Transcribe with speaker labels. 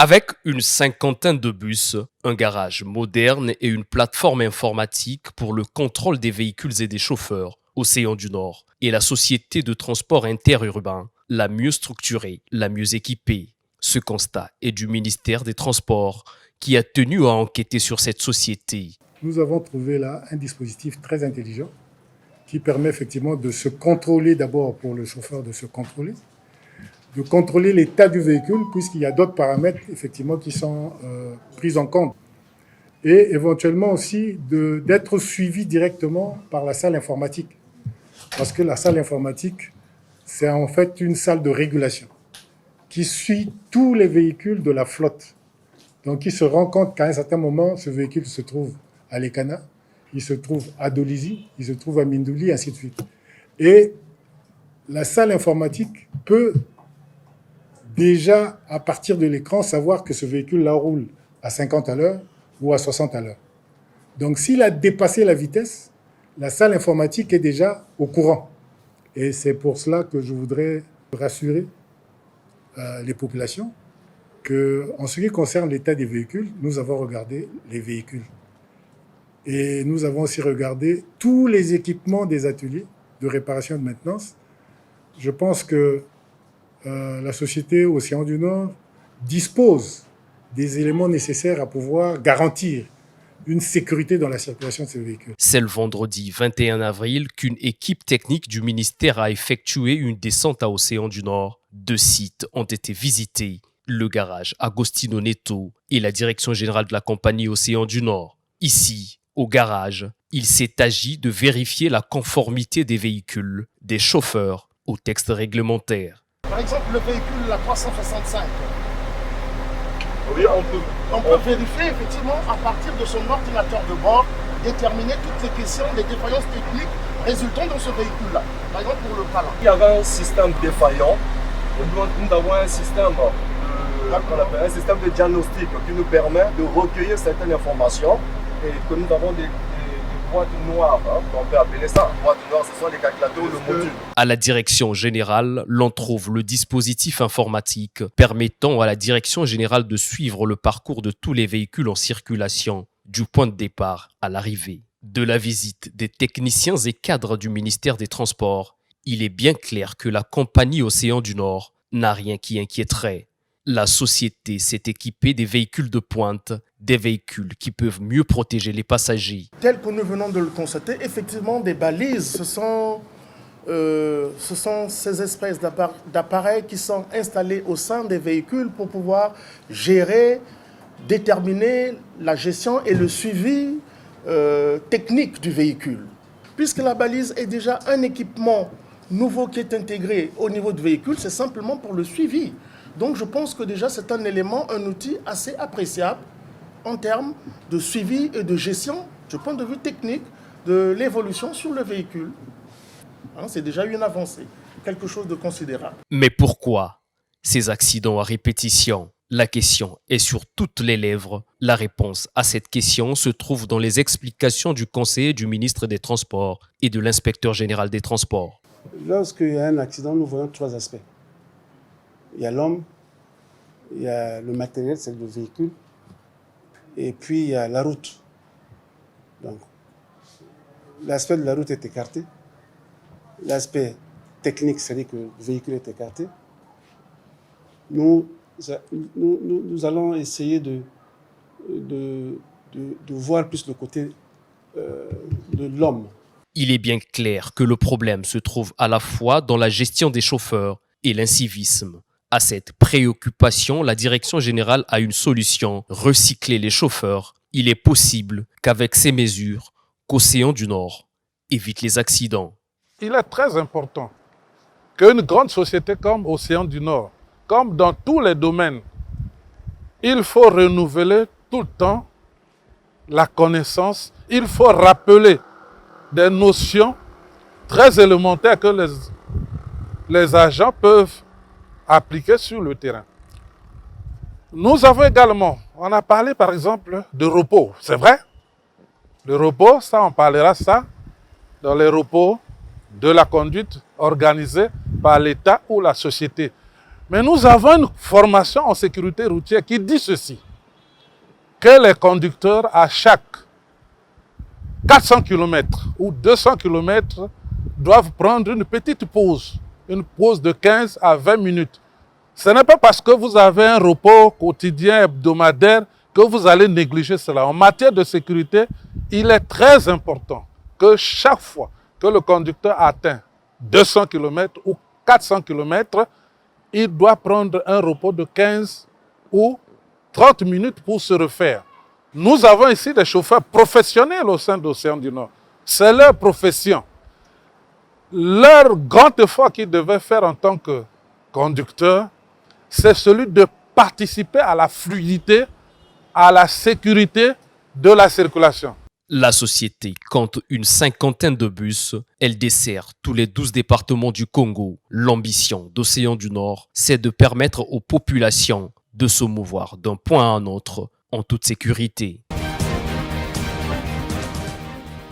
Speaker 1: Avec une cinquantaine de bus, un garage moderne et une plateforme informatique pour le contrôle des véhicules et des chauffeurs, Océan du Nord, et la société de transport interurbain, la mieux structurée, la mieux équipée. Ce constat est du ministère des Transports, qui a tenu à enquêter sur cette société.
Speaker 2: Nous avons trouvé là un dispositif très intelligent qui permet effectivement de se contrôler d'abord pour le chauffeur de se contrôler, de contrôler l'état du véhicule puisqu'il y a d'autres paramètres effectivement qui sont pris en compte et éventuellement aussi d'être suivi directement par la salle informatique parce que la salle informatique c'est en fait une salle de régulation qui suit tous les véhicules de la flotte. Donc il se rend compte qu'à un certain moment ce véhicule se trouve à Lekana, il se trouve à Dolisie, il se trouve à Mindouli, ainsi de suite. Et la salle informatique peut déjà, à partir de l'écran, savoir que ce véhicule-là roule à 50 à l'heure ou à 60 à l'heure. Donc s'il a dépassé la vitesse, la salle informatique est déjà au courant. Et c'est pour cela que je voudrais rassurer les populations qu'en ce qui concerne l'état des véhicules, nous avons regardé les véhicules. Et nous avons aussi regardé tous les équipements des ateliers de réparation et de maintenance. Je pense que la société Océan du Nord dispose des éléments nécessaires à pouvoir garantir une sécurité dans la circulation de ces véhicules.
Speaker 1: C'est le vendredi 21 avril qu'une équipe technique du ministère a effectué une descente à Océan du Nord. 2 sites ont été visités, le garage Agostino Neto et la direction générale de la compagnie Océan du Nord. Ici, au garage, il s'est agi de vérifier la conformité des véhicules, des chauffeurs, aux textes réglementaires.
Speaker 3: Par exemple, le véhicule, la 365.
Speaker 4: Oui,
Speaker 3: On peut vérifier effectivement à partir de son ordinateur de bord, déterminer toutes les questions, les défaillances techniques résultant dans ce véhicule-là. Par exemple, pour le cas là.
Speaker 4: Il y avait un système défaillant. Nous avons un système, un système de diagnostic qui nous permet de recueillir certaines informations et que nous avons des boîtes noires. On peut appeler ça boîtes noires, ce sont les calculateurs ou le module.
Speaker 1: À la direction générale, l'on trouve le dispositif informatique permettant à la direction générale de suivre le parcours de tous les véhicules en circulation, du point de départ à l'arrivée. De la visite des techniciens et cadres du ministère des Transports, il est bien clair que la compagnie Océan du Nord n'a rien qui inquiéterait. La société s'est équipée des véhicules de pointe, des véhicules qui peuvent mieux protéger les passagers.
Speaker 3: Tel que nous venons de le constater, effectivement, des balises, ce sont ces espèces d'appareils qui sont installés au sein des véhicules pour pouvoir gérer, déterminer la gestion et le suivi technique du véhicule. Puisque la balise est déjà un équipement nouveau qui est intégré au niveau du véhicule, c'est simplement pour le suivi. Donc je pense que déjà c'est un élément, un outil assez appréciable en termes de suivi et de gestion du point de vue technique de l'évolution sur le véhicule. C'est déjà une avancée, quelque chose de considérable.
Speaker 1: Mais pourquoi ces accidents à répétition? La question est sur toutes les lèvres. La réponse à cette question se trouve dans les explications du conseiller du ministre des Transports et de l'inspecteur général des Transports.
Speaker 5: Lorsqu'il y a un accident, nous voyons 3 aspects. Il y a l'homme, il y a le matériel, c'est le véhicule, et puis il y a la route. Donc, l'aspect de la route est écarté. L'aspect technique, c'est-à-dire que le véhicule est écarté. Nous allons essayer de voir plus le côté de l'homme.
Speaker 1: Il est bien clair que le problème se trouve à la fois dans la gestion des chauffeurs et l'incivisme. À cette préoccupation, la direction générale a une solution, recycler les chauffeurs. Il est possible qu'avec ces mesures, qu'Océan du Nord évite les accidents.
Speaker 6: Il est très important qu'une grande société comme Océan du Nord, comme dans tous les domaines, il faut renouveler tout le temps la connaissance, il faut rappeler des notions très élémentaires que les agents peuvent appliquer sur le terrain. Nous avons également, on a parlé par exemple de repos, c'est vrai. Le repos, ça on parlera ça dans les repos de la conduite organisée par l'État ou la société. Mais nous avons une formation en sécurité routière qui dit ceci, que les conducteurs à chaque 400 km ou 200 km doivent prendre une petite pause, une pause de 15 à 20 minutes. Ce n'est pas parce que vous avez un repos quotidien, hebdomadaire, que vous allez négliger cela. En matière de sécurité, il est très important que chaque fois que le conducteur atteint 200 km ou 400 km, il doit prendre un repos de 15 ou 30 minutes pour se refaire. Nous avons ici des chauffeurs professionnels au sein d'Océan du Nord. C'est leur profession. Leur grand effort qu'ils devaient faire en tant que conducteurs, c'est celui de participer à la fluidité, à la sécurité de la circulation.
Speaker 1: La société compte une 50aine de bus. Elle dessert tous les 12 départements du Congo. L'ambition d'Océan du Nord, c'est de permettre aux populations de se mouvoir d'un point à un autre en toute sécurité.